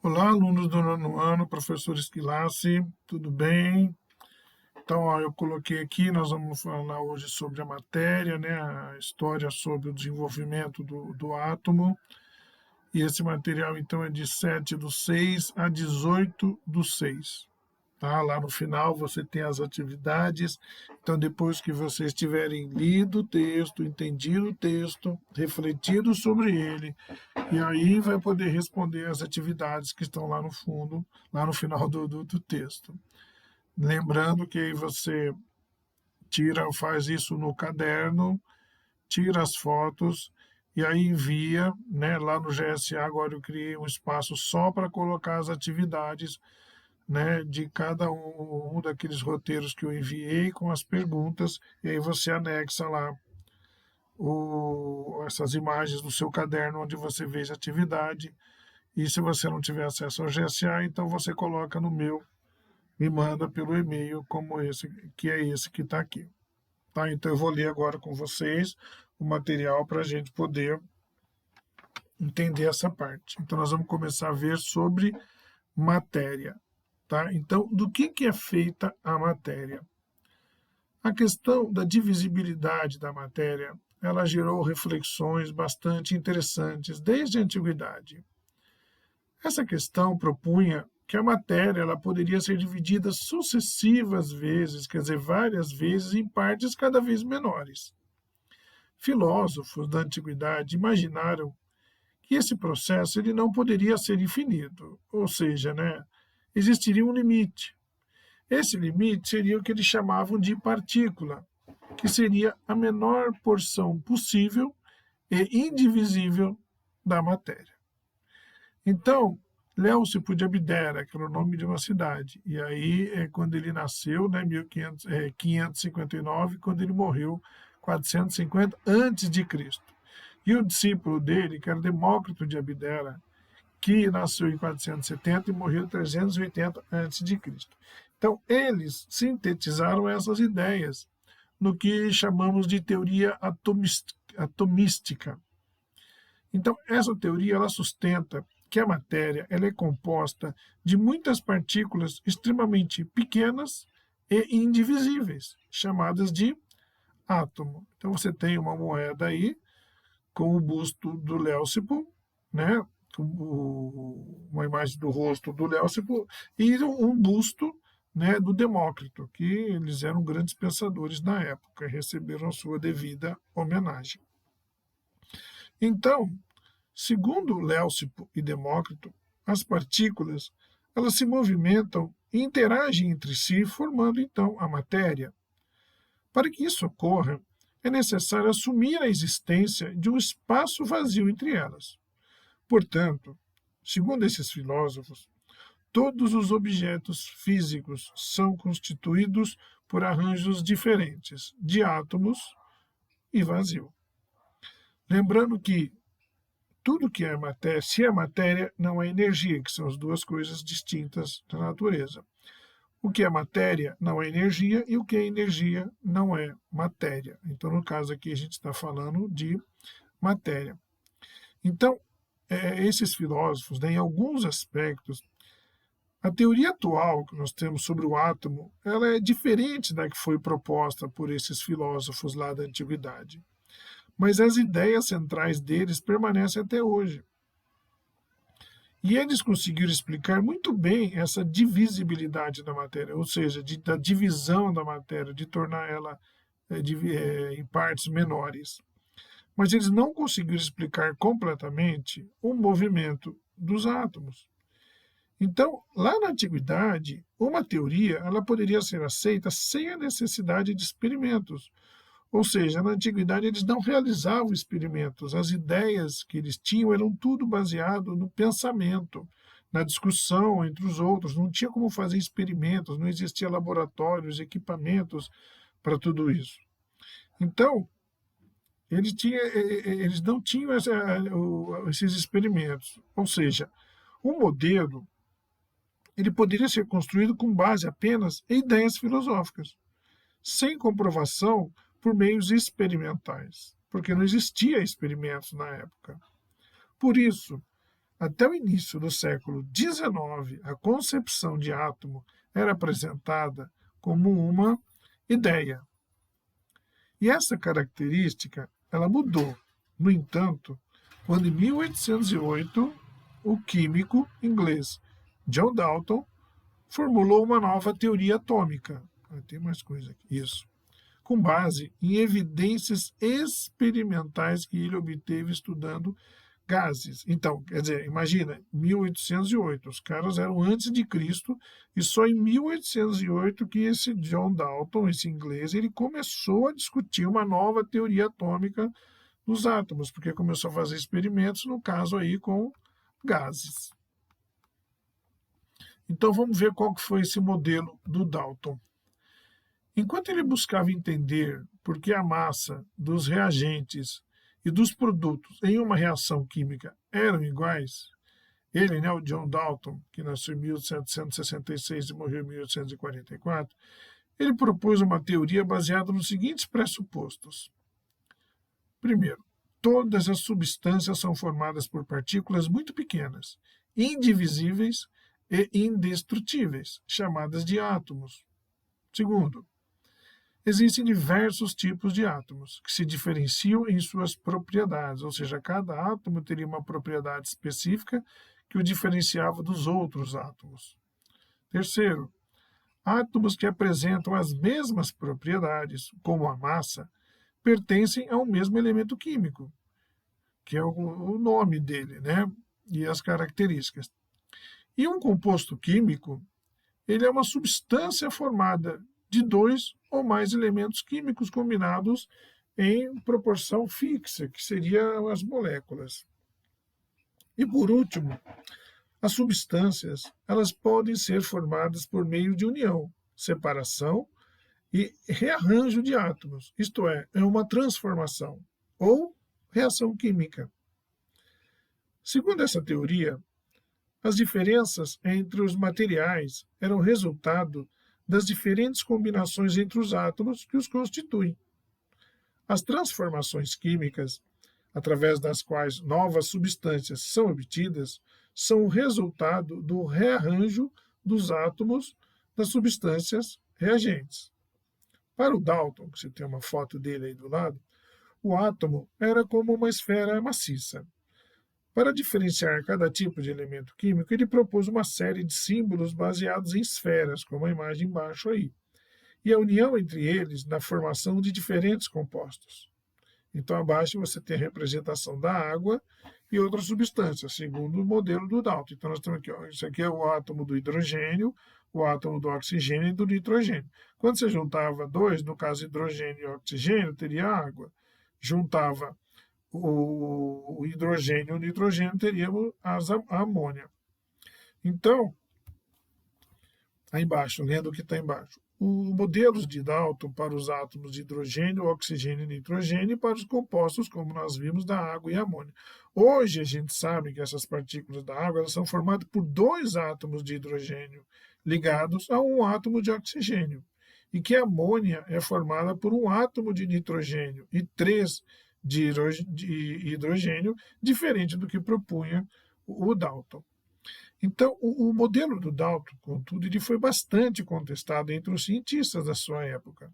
Olá, alunos do nono ano, professor Esquilaci, tudo bem? Então, ó, eu coloquei aqui, nós vamos falar hoje sobre a matéria, né, a história sobre o desenvolvimento do átomo. E esse material, então, é de 7/6 a 18/6. Tá? Lá no final você tem as atividades. Então, depois que vocês tiverem lido o texto, entendido o texto, refletido sobre ele, e aí vai poder responder as atividades que estão lá no fundo, lá no final do texto. Lembrando que aí você faz isso no caderno, tira as fotos e aí envia, né? Lá no GSA agora eu criei um espaço só para colocar as atividades, né, de cada um daqueles roteiros que eu enviei com as perguntas, e aí você anexa lá essas imagens no seu caderno onde você vê a atividade. E se você não tiver acesso ao GSA, então você coloca no meu, me manda pelo e-mail, como esse, que é esse que está aqui. Tá? Então eu vou ler agora com vocês o material para a gente poder entender essa parte. Então nós vamos começar a ver sobre matéria. Tá? Então, do que é feita a matéria? A questão da divisibilidade da matéria, ela gerou reflexões bastante interessantes desde a antiguidade. Essa questão propunha que a matéria ela poderia ser dividida sucessivas vezes, quer dizer, várias vezes, em partes cada vez menores. Filósofos da antiguidade imaginaram que esse processo ele não poderia ser infinito, ou seja, né, existiria um limite. Esse limite seria o que eles chamavam de partícula, que seria a menor porção possível e indivisível da matéria. Então, Leucipo de Abdera, que era o nome de uma cidade, e aí quando ele nasceu, né, 559, quando ele morreu, 450 antes de Cristo. E o discípulo dele, que era Demócrito de Abdera, que nasceu em 470 e morreu em 380 antes de Cristo. Então, eles sintetizaram essas ideias no que chamamos de teoria atomística. Então, essa teoria ela sustenta que a matéria ela é composta de muitas partículas extremamente pequenas e indivisíveis, chamadas de átomo. Então, você tem uma moeda aí com o busto do Leucipo, né? Uma imagem do rosto do Leucipo e um busto, né, do Demócrito, que eles eram grandes pensadores na época, receberam a sua devida homenagem. Então, segundo Leucipo e Demócrito, as partículas elas se movimentam e interagem entre si, formando então a matéria. Para que isso ocorra, é necessário assumir a existência de um espaço vazio entre elas. Portanto, segundo esses filósofos, todos os objetos físicos são constituídos por arranjos diferentes de átomos e vazio. Lembrando que tudo que é matéria, se é matéria, não é energia, que são as duas coisas distintas da natureza. O que é matéria não é energia e o que é energia não é matéria. Então, no caso aqui, a gente está falando de matéria. Então, esses filósofos, né, em alguns aspectos, a teoria atual que nós temos sobre o átomo, ela é diferente da que foi proposta por esses filósofos lá da antiguidade. Mas as ideias centrais deles permanecem até hoje. E eles conseguiram explicar muito bem essa divisibilidade da matéria, ou seja, da divisão da matéria, de tornar ela em partes menores. Mas eles não conseguiram explicar completamente o movimento dos átomos. Então, lá na antiguidade, uma teoria ela poderia ser aceita sem a necessidade de experimentos. Ou seja, na antiguidade eles não realizavam experimentos, as ideias que eles tinham eram tudo baseado no pensamento, na discussão entre os outros, não tinha como fazer experimentos, não existia laboratórios, equipamentos para tudo isso. Então, eles não tinham esses experimentos, ou seja, o modelo ele poderia ser construído com base apenas em ideias filosóficas, sem comprovação por meios experimentais, porque não existia experimentos na época. Por isso, Até o início do século XIX, a concepção de átomo era apresentada como uma ideia. E essa característica ela mudou. No entanto, quando em 1808 o químico inglês John Dalton formulou uma nova teoria atômica. Tem mais coisa aqui. Isso. Com base em evidências experimentais que ele obteve estudando gases. Então, quer dizer, imagina, 1808, os caras eram antes de Cristo, e só em 1808 que esse John Dalton, esse inglês, ele começou a discutir uma nova teoria atômica dos átomos, porque começou a fazer experimentos, no caso aí, com gases. Então, vamos ver qual que foi esse modelo do Dalton. Enquanto ele buscava entender por que a massa dos reagentes e dos produtos em uma reação química eram iguais, ele, o John Dalton, que nasceu em 1766 e morreu em 1844, ele propôs uma teoria baseada nos seguintes pressupostos. Primeiro, todas as substâncias são formadas por partículas muito pequenas, indivisíveis e indestrutíveis, chamadas de átomos. Segundo, existem diversos tipos de átomos, que se diferenciam em suas propriedades, ou seja, cada átomo teria uma propriedade específica que o diferenciava dos outros átomos. Terceiro, átomos que apresentam as mesmas propriedades, como a massa, pertencem ao mesmo elemento químico, que é o nome dele, e as características. E um composto químico, ele é uma substância formada de dois ou mais elementos químicos combinados em proporção fixa, que seriam as moléculas. E por último, as substâncias elas podem ser formadas por meio de união, separação e rearranjo de átomos, isto é uma transformação ou reação química. Segundo essa teoria, as diferenças entre os materiais eram resultado das diferentes combinações entre os átomos que os constituem. As transformações químicas, através das quais novas substâncias são obtidas, são o resultado do rearranjo dos átomos das substâncias reagentes. Para o Dalton, que você tem uma foto dele aí do lado, o átomo era como uma esfera maciça. Para diferenciar cada tipo de elemento químico, ele propôs uma série de símbolos baseados em esferas, como a imagem embaixo aí, e a união entre eles na formação de diferentes compostos. Então, abaixo você tem a representação da água e outras substâncias, segundo o modelo do Dalton. Então, nós temos aqui, isso aqui é o átomo do hidrogênio, o átomo do oxigênio e do nitrogênio. Quando você juntava dois, no caso hidrogênio e oxigênio, teria água. Juntava o hidrogênio e o nitrogênio, teríamos a amônia. Então, aí embaixo, lendo o que está embaixo. Os modelos de Dalton para os átomos de hidrogênio, oxigênio e nitrogênio e para os compostos, como nós vimos, da água e amônia. Hoje a gente sabe que essas partículas da água elas são formadas por dois átomos de hidrogênio ligados a um átomo de oxigênio, e que a amônia é formada por um átomo de nitrogênio e três de hidrogênio, diferente do que propunha o Dalton. Então, o modelo do Dalton, contudo, ele foi bastante contestado entre os cientistas da sua época.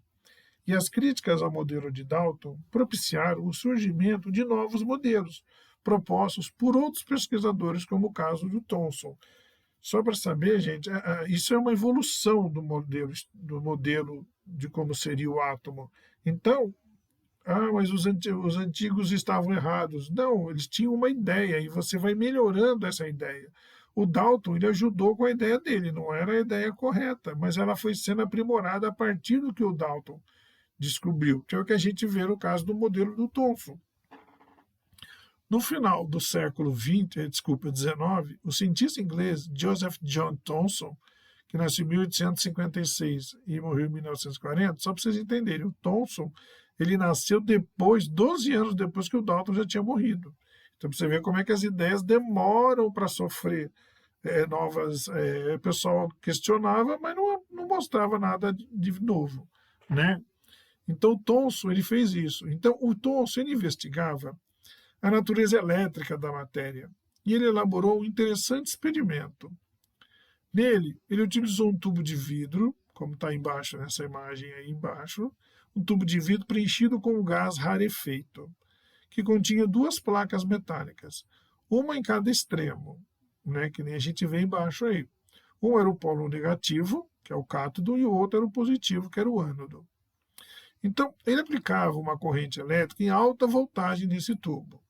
E as críticas ao modelo de Dalton propiciaram o surgimento de novos modelos, propostos por outros pesquisadores, como o caso do Thomson. Só para saber, gente, isso é uma evolução do modelo de como seria o átomo. Então, mas os antigos estavam errados. Não, eles tinham uma ideia e você vai melhorando essa ideia. O Dalton ele ajudou com a ideia dele, não era a ideia correta, mas ela foi sendo aprimorada a partir do que o Dalton descobriu, que é o que a gente vê no caso do modelo do Thomson. No final do século XIX, o cientista inglês Joseph John Thomson, que nasceu em 1856 e morreu em 1940, só para vocês entenderem, o Thomson ele nasceu depois, 12 anos depois que o Dalton já tinha morrido. Então, para você ver como é que as ideias demoram para sofrer novas. O pessoal questionava, mas não mostrava nada de novo, Então, o Thomson ele fez isso. Então, o Thomson ele investigava a natureza elétrica da matéria. e ele elaborou um interessante experimento. Nele, ele utilizou um tubo de vidro, como está embaixo nessa imagem aí embaixo, um tubo de vidro preenchido com um gás rarefeito, que continha duas placas metálicas, uma em cada extremo, né, que nem a gente vê embaixo aí. Um era o polo negativo, que é o cátodo, e o outro era o positivo, que era o ânodo. Então, ele aplicava uma corrente elétrica em alta voltagem nesse tubo.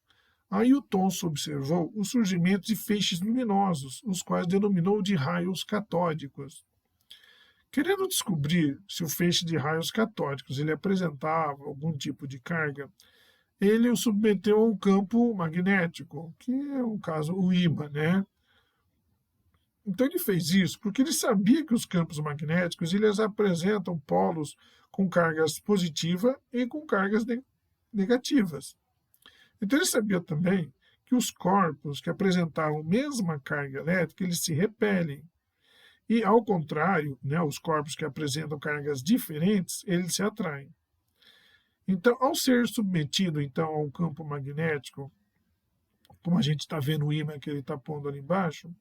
Aí o Thomson observou o surgimento de feixes luminosos, os quais denominou de raios catódicos. Querendo descobrir se o feixe de raios catódicos ele apresentava algum tipo de carga, ele o submeteu a um campo magnético, que é o caso o ímã, né? Então ele fez isso porque ele sabia que os campos magnéticos eles apresentam polos com cargas positivas e com cargas negativas. Então ele sabia também que os corpos que apresentavam a mesma carga elétrica, eles se repelem. E, ao contrário, né, os corpos que apresentam cargas diferentes, eles se atraem. Então, ao ser submetido então, a um campo magnético, como a gente está vendo o ímã que ele está pondo ali embaixo,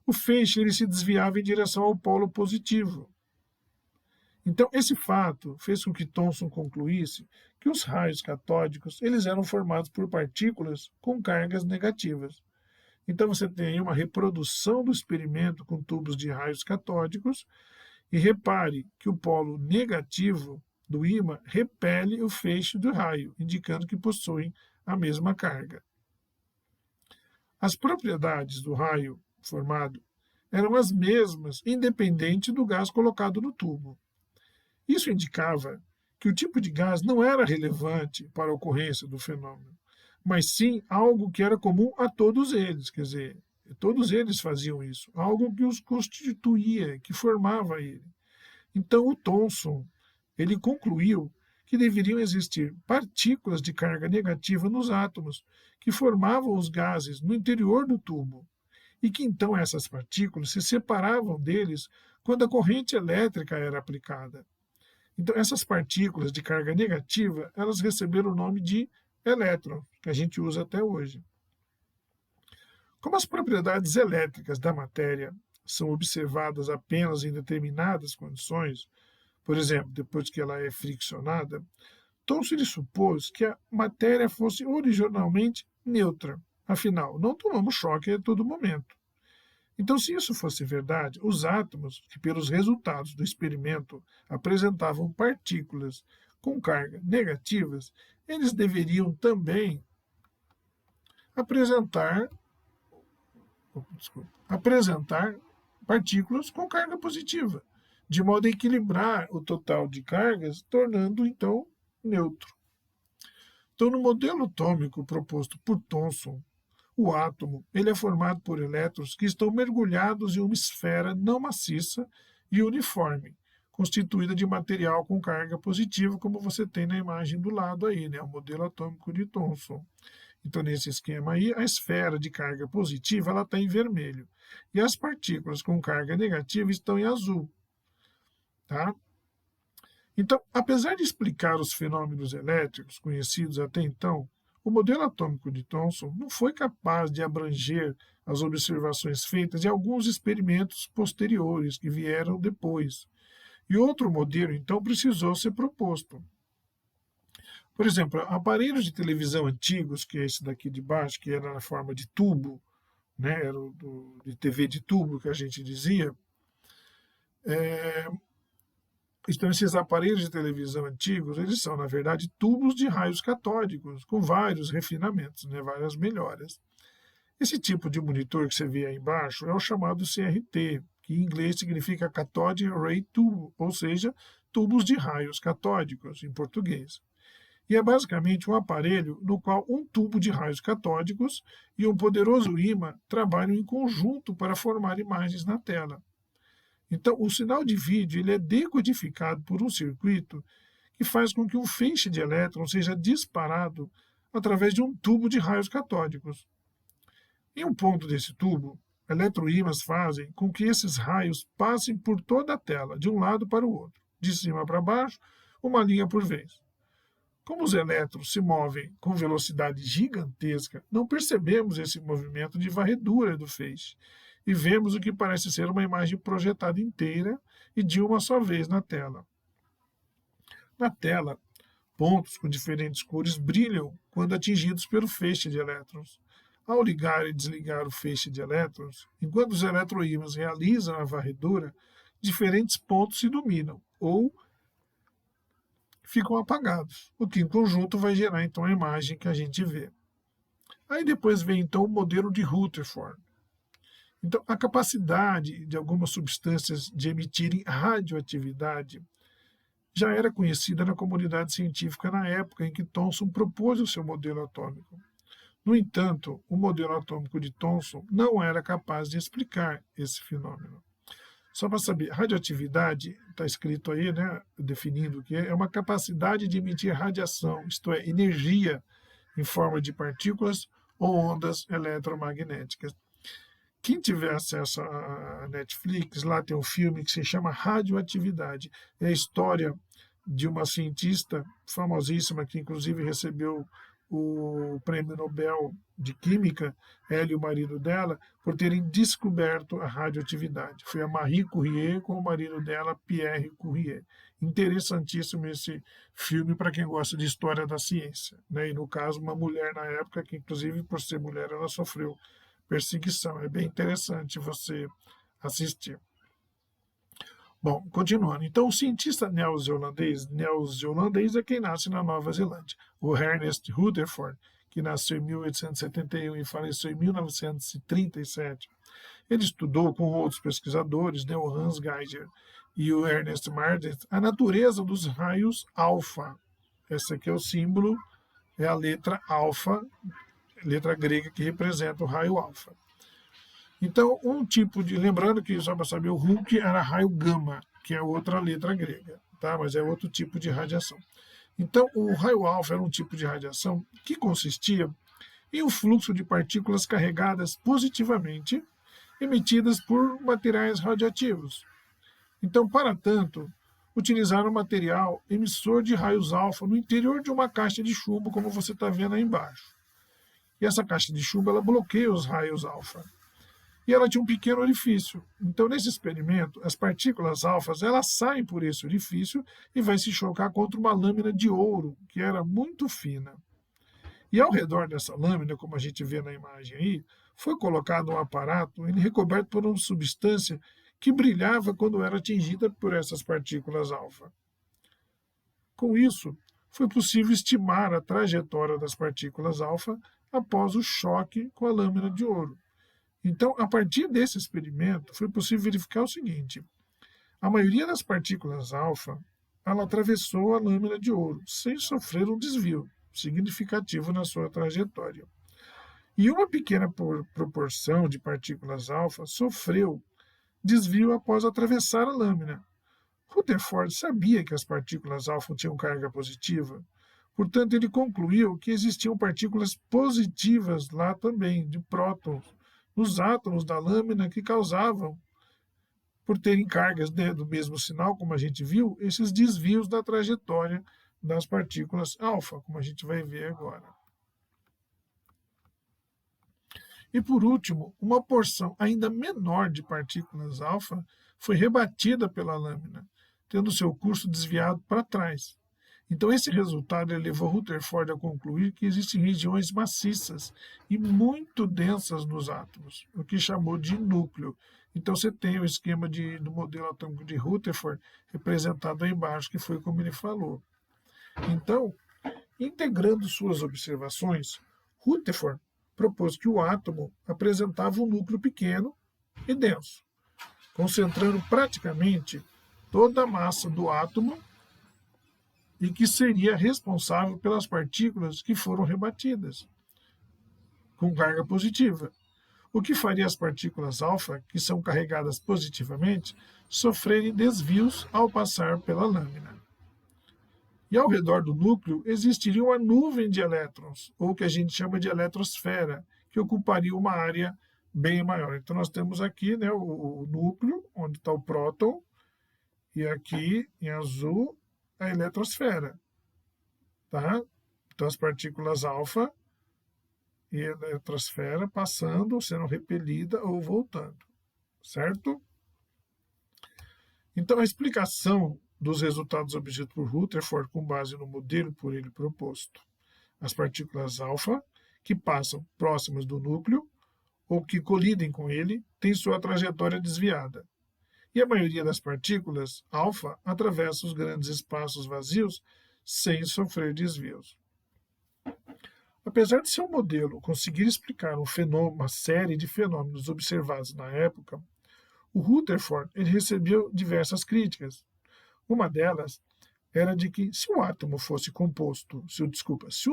o feixe ele se desviava em direção ao polo positivo. Então, esse fato fez com que Thomson concluísse que os raios catódicos eles eram formados por partículas com cargas negativas. Então, você tem aí uma reprodução do experimento com tubos de raios catódicos e repare que o polo negativo do ímã repele o feixe do raio, indicando que possuem a mesma carga. As propriedades do raio formado eram as mesmas, independente do gás colocado no tubo. Isso indicava que o tipo de gás não era relevante para a ocorrência do fenômeno, mas sim algo que era comum a todos eles, quer dizer, todos eles faziam isso, algo que os constituía, que formava ele. Então o Thomson, ele concluiu que deveriam existir partículas de carga negativa nos átomos, que formavam os gases no interior do tubo, e que então essas partículas se separavam deles quando a corrente elétrica era aplicada. Então, essas partículas de carga negativa, elas receberam o nome de elétron, que a gente usa até hoje. Como as propriedades elétricas da matéria são observadas apenas em determinadas condições, por exemplo, depois que ela é friccionada, Thomson supôs que a matéria fosse originalmente neutra. Afinal, não tomamos choque a todo momento. Então, se isso fosse verdade, os átomos, que pelos resultados do experimento apresentavam partículas com carga negativas, eles deveriam também apresentar partículas com carga positiva, de modo a equilibrar o total de cargas, tornando então neutro. Então, no modelo atômico proposto por Thomson, o átomo ele é formado por elétrons que estão mergulhados em uma esfera não maciça e uniforme, constituída de material com carga positiva, como você tem na imagem do lado aí, né, o modelo atômico de Thomson. Então, nesse esquema aí, a esfera de carga positiva ela está em vermelho e as partículas com carga negativa estão em azul. Tá? Então, apesar de explicar os fenômenos elétricos conhecidos até então, o modelo atômico de Thomson não foi capaz de abranger as observações feitas em alguns experimentos posteriores que vieram depois. E outro modelo, então, precisou ser proposto. Por exemplo, aparelhos de televisão antigos, que é esse daqui de baixo, que era na forma de tubo, né, era de TV de tubo que a gente dizia, então, esses aparelhos de televisão antigos, eles são, na verdade, tubos de raios catódicos, com vários refinamentos, né, várias melhoras. Esse tipo de monitor que você vê aí embaixo é o chamado CRT, que em inglês significa Cathode Ray Tube, ou seja, tubos de raios catódicos, em português. E é basicamente um aparelho no qual um tubo de raios catódicos e um poderoso ímã trabalham em conjunto para formar imagens na tela. Então, o sinal de vídeo ele é decodificado por um circuito que faz com que um feixe de elétrons seja disparado através de um tubo de raios catódicos. Em um ponto desse tubo, eletroímãs fazem com que esses raios passem por toda a tela, de um lado para o outro, de cima para baixo, uma linha por vez. Como os elétrons se movem com velocidade gigantesca, não percebemos esse movimento de varredura do feixe e vemos o que parece ser uma imagem projetada inteira e de uma só vez na tela. Na tela, pontos com diferentes cores brilham quando atingidos pelo feixe de elétrons. Ao ligar e desligar o feixe de elétrons, enquanto os eletroímãs realizam a varredura, diferentes pontos se iluminam ou ficam apagados, o que em conjunto vai gerar então a imagem que a gente vê. Aí depois vem então o modelo de Rutherford. Então, a capacidade de algumas substâncias de emitirem radioatividade já era conhecida na comunidade científica na época em que Thomson propôs o seu modelo atômico. No entanto, o modelo atômico de Thomson não era capaz de explicar esse fenômeno. Só para saber, radioatividade, está escrito aí, né, definindo o que é uma capacidade de emitir radiação, isto é, energia em forma de partículas ou ondas eletromagnéticas. Quem tiver acesso à Netflix, lá tem um filme que se chama Radioatividade. É a história de uma cientista famosíssima que inclusive recebeu o prêmio Nobel de Química, ela e o marido dela, por terem descoberto a radioatividade. Foi a Marie Curie com o marido dela, Pierre Curie. Interessantíssimo esse filme para quem gosta de história da ciência, né? E no caso, uma mulher na época, que inclusive por ser mulher ela sofreu perseguição. É bem interessante você assistir. Bom, continuando. Então, o cientista neozelandês é quem nasce na Nova Zelândia. O Ernest Rutherford, que nasceu em 1871 e faleceu em 1937. Ele estudou com outros pesquisadores, né, o Hans Geiger e o Ernest Marden, a natureza dos raios alfa. Esse aqui é o símbolo, é a letra alfa, letra grega que representa o raio alfa. Então, lembrando que só para saber, o Hulk era raio gama, que é outra letra grega, tá? Mas é outro tipo de radiação. Então, o raio alfa era um tipo de radiação que consistia em um fluxo de partículas carregadas positivamente, emitidas por materiais radioativos. Então, para tanto, utilizaram um material emissor de raios alfa no interior de uma caixa de chumbo, como você está vendo aí embaixo. E essa caixa de chumbo ela bloqueia os raios alfa. E ela tinha um pequeno orifício. Então, nesse experimento, as partículas alfas elas saem por esse orifício e vai se chocar contra uma lâmina de ouro, que era muito fina. E ao redor dessa lâmina, como a gente vê na imagem aí, foi colocado um aparato, ele recoberto por uma substância que brilhava quando era atingida por essas partículas alfa. Com isso, foi possível estimar a trajetória das partículas alfa após o choque com a lâmina de ouro. Então, a partir desse experimento, foi possível verificar o seguinte: a maioria das partículas alfa, ela atravessou a lâmina de ouro, sem sofrer um desvio significativo na sua trajetória. E uma pequena proporção de partículas alfa sofreu desvio após atravessar a lâmina. Rutherford sabia que as partículas alfa tinham carga positiva, portanto, ele concluiu que existiam partículas positivas lá também, de prótons, nos átomos da lâmina que causavam, por terem cargas do mesmo sinal, como a gente viu, esses desvios da trajetória das partículas alfa, como a gente vai ver agora. E por último, uma porção ainda menor de partículas alfa foi rebatida pela lâmina, tendo seu curso desviado para trás. Então, esse resultado levou Rutherford a concluir que existem regiões maciças e muito densas nos átomos, o que chamou de núcleo. Então, você tem o esquema do modelo atômico de Rutherford representado aí embaixo, que foi como ele falou. Então, integrando suas observações, Rutherford propôs que o átomo apresentava um núcleo pequeno e denso, concentrando praticamente toda a massa do átomo e que seria responsável pelas partículas que foram rebatidas, com carga positiva, o que faria as partículas alfa, que são carregadas positivamente, sofrerem desvios ao passar pela lâmina. E ao redor do núcleo existiria uma nuvem de elétrons, ou que a gente chama de eletrosfera, que ocuparia uma área bem maior. Então nós temos aqui, né, o núcleo, onde está o próton, e aqui em azul a eletrosfera. tá? Então, as partículas alfa e a eletrosfera passando, sendo repelida ou voltando, certo? Então, a explicação dos resultados obtidos por Rutherford com base no modelo por ele proposto. As partículas alfa, que passam próximas do núcleo ou que colidem com ele, têm sua trajetória desviada. E a maioria das partículas alfa atravessa os grandes espaços vazios sem sofrer desvios. Apesar de seu modelo conseguir explicar uma série de fenômenos observados na época, o Rutherford ele recebeu diversas críticas. Uma delas era de que se o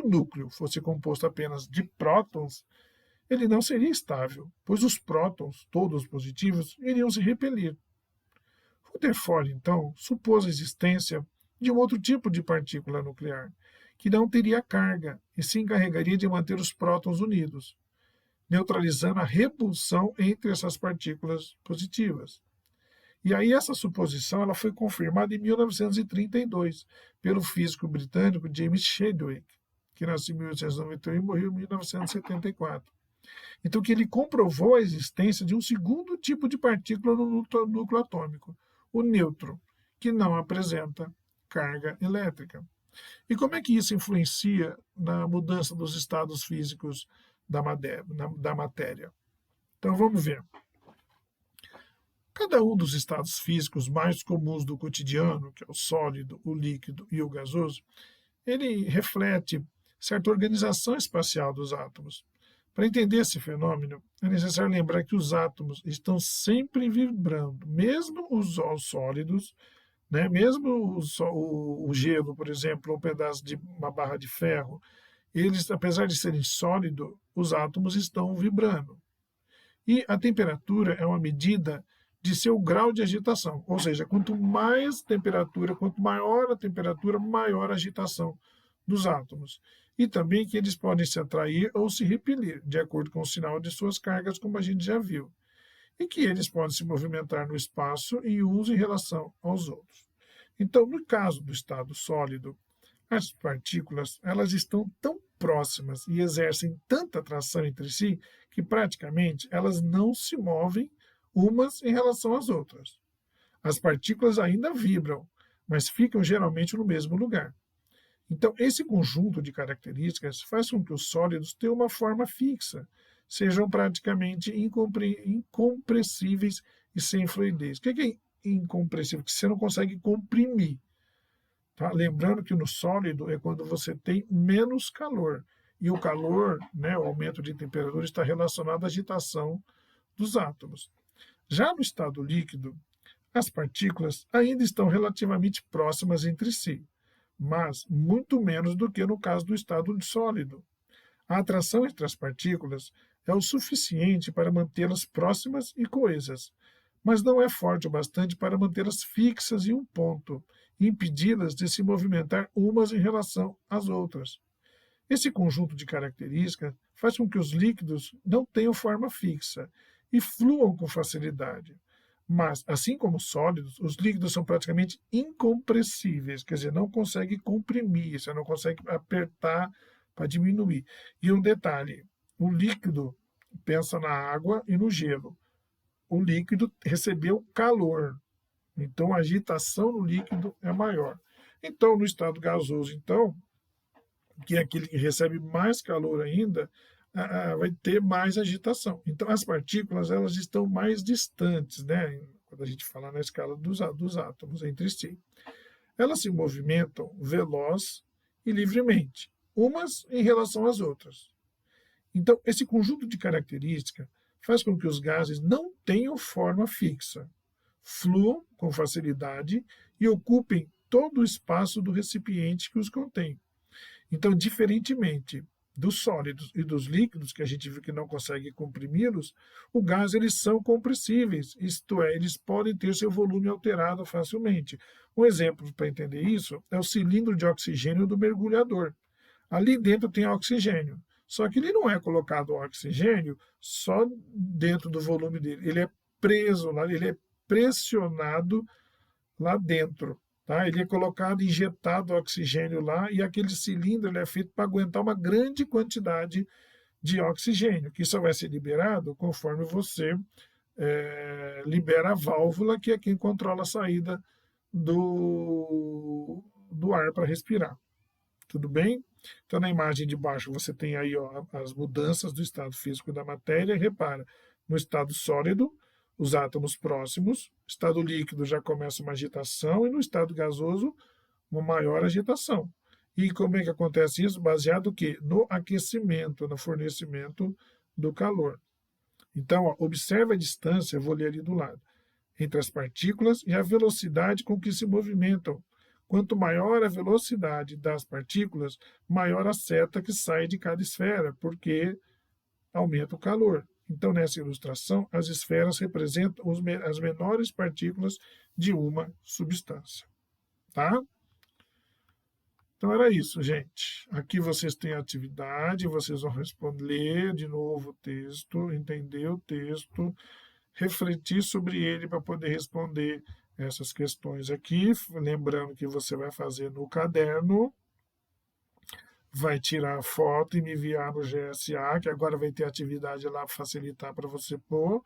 núcleo fosse composto apenas de prótons, ele não seria estável, pois os prótons, todos positivos, iriam se repelir. Rutherford, então, supôs a existência de um outro tipo de partícula nuclear, que não teria carga e se encarregaria de manter os prótons unidos, neutralizando a repulsão entre essas partículas positivas. E aí essa suposição ela foi confirmada em 1932 pelo físico britânico James Chadwick, que nasceu em 1891 e morreu em 1974. Então, que ele comprovou a existência de um segundo tipo de partícula no núcleo atômico, o nêutron, que não apresenta carga elétrica. E como é que isso influencia na mudança dos estados físicos da matéria? Então, vamos ver. Cada um dos estados físicos mais comuns do cotidiano, que é o sólido, o líquido e o gasoso, ele reflete certa organização espacial dos átomos. Para entender esse fenômeno, é necessário lembrar que os átomos estão sempre vibrando, mesmo os sólidos, né? Mesmo o gelo, por exemplo, um pedaço de uma barra de ferro, eles, apesar de serem sólidos, os átomos estão vibrando. E a temperatura é uma medida de seu grau de agitação, ou seja, quanto maior a temperatura, maior a agitação dos átomos. E também que eles podem se atrair ou se repelir, de acordo com o sinal de suas cargas, como a gente já viu. E que eles podem se movimentar no espaço e uns em relação aos outros. Então, no caso do estado sólido, as partículas elas estão tão próximas e exercem tanta atração entre si que praticamente elas não se movem umas em relação às outras. As partículas ainda vibram, mas ficam geralmente no mesmo lugar. Então, esse conjunto de características faz com que os sólidos tenham uma forma fixa, sejam praticamente incompressíveis e sem fluidez. O que é incompressível? Que você não consegue comprimir. Tá? Lembrando que no sólido é quando você tem menos calor. E o calor, né, o aumento de temperatura, está relacionado à agitação dos átomos. Já no estado líquido, as partículas ainda estão relativamente próximas entre si, mas muito menos do que no caso do estado sólido. A atração entre as partículas é o suficiente para mantê-las próximas e coesas, mas não é forte o bastante para mantê-las fixas em um ponto e impedi-las de se movimentar umas em relação às outras. Esse conjunto de características faz com que os líquidos não tenham forma fixa e fluam com facilidade. Mas, assim como os sólidos, os líquidos são praticamente incompressíveis, quer dizer, não consegue comprimir, você não consegue apertar para diminuir. E um detalhe, o líquido pensa na água e no gelo. O líquido recebeu calor, então a agitação no líquido é maior. Então, no estado gasoso, então, que é aquele que recebe mais calor ainda, vai ter mais agitação. Então, as partículas elas estão mais distantes, né? Quando a gente fala na escala dos átomos entre si. Elas se movimentam veloz e livremente, umas em relação às outras. Então, esse conjunto de características faz com que os gases não tenham forma fixa, fluam com facilidade e ocupem todo o espaço do recipiente que os contém. Então, diferentemente dos sólidos e dos líquidos, que a gente viu que não consegue comprimi-los, o gás eles são compressíveis, isto é, eles podem ter seu volume alterado facilmente. Um exemplo para entender isso é o cilindro de oxigênio do mergulhador. Ali dentro tem oxigênio, só que ele não é colocado o oxigênio só dentro do volume dele, ele é preso lá, ele é pressionado lá dentro. tá? Ele é colocado, injetado oxigênio lá, e aquele cilindro ele é feito para aguentar uma grande quantidade de oxigênio, que só vai ser liberado conforme você libera a válvula, que é quem controla a saída do ar para respirar. Tudo bem? Então, na imagem de baixo, você tem aí ó, as mudanças do estado físico da matéria. Repara, no estado sólido, os átomos próximos, estado líquido já começa uma agitação, e no estado gasoso, uma maior agitação. E como é que acontece isso? Baseado o quê? No aquecimento, no fornecimento do calor. Então, ó, observe a distância, eu vou ler ali do lado, entre as partículas e a velocidade com que se movimentam. Quanto maior a velocidade das partículas, maior a seta que sai de cada esfera, porque aumenta o calor. Então, nessa ilustração, as esferas representam as menores partículas de uma substância. Tá? Então, era isso, gente. Aqui vocês têm a atividade, vocês vão ler de novo o texto, entender o texto, refletir sobre ele para poder responder essas questões aqui. Lembrando que você vai fazer no caderno, vai tirar a foto e me enviar no GSA, que agora vai ter atividade lá para facilitar para você pôr,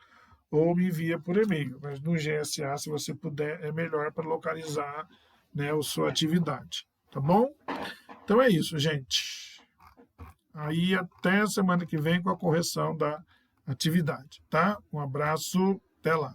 ou me envia por e-mail. Mas no GSA, se você puder, é melhor para localizar, né, a sua atividade. Tá bom? Então é isso, gente. Aí até semana que vem com a correção da atividade, tá? Um abraço, até lá.